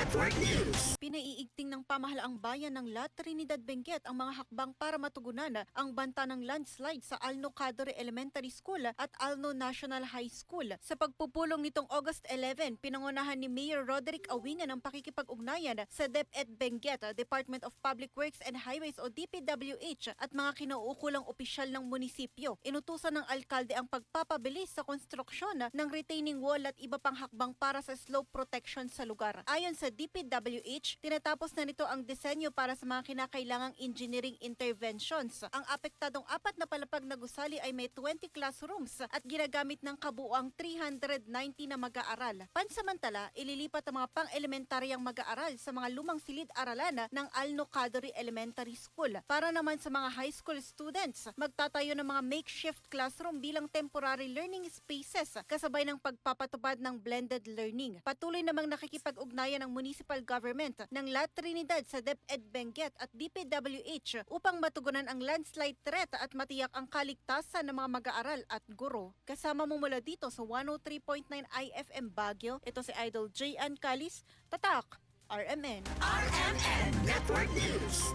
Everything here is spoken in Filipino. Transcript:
Network News. Pinaiigting ng pamahalaang bayan ng La Trinidad Benguet ang mga hakbang para matugunan ang banta ng landslide sa Alno Cadore Elementary School at Alno National High School. Sa pagpupulong nitong August 11, pinangunahan ni Mayor Roderick Awingan ang pakikipag-ugnayan sa DepEd Benguet, Department of Public Works and Highways o DPWH at mga kinauukulang opisyal ng munisipyo. Inutusan ng alkalde ang pagpapabilis sa konstruksyon ng retaining wall at iba pang hakbang para sa slope protection sa lugar. Ayon sa DPWH, tinatapos na nito ang disenyo para sa mga kinakailangang engineering interventions. Ang apektadong apat na palapag na gusali ay may 20 classrooms at ginagamit ng kabuuang 390 na mag-aaral. Pansamantala, ililipat ang mga pang-elementaryang mag-aaral sa mga lumang silid-aralan ng Alno Cadore Elementary School. Para naman sa mga high school students, magtatayo ng mga makeshift classroom bilang temporary learning spaces kasabay ng pagpapatupad ng blended learning. Patuloy namang nakikipag-ugnayan ng municipal government ng La Trinidad sa DepEd Benguet at DPWH upang matugunan ang landslide threat at matiyak ang kaligtasan ng mga mag-aaral at guro. Kasama mo mula dito sa 103.9 IFM Baguio, ito si Idol J. Ann Calis, Tatak, RMN. RMN Network News.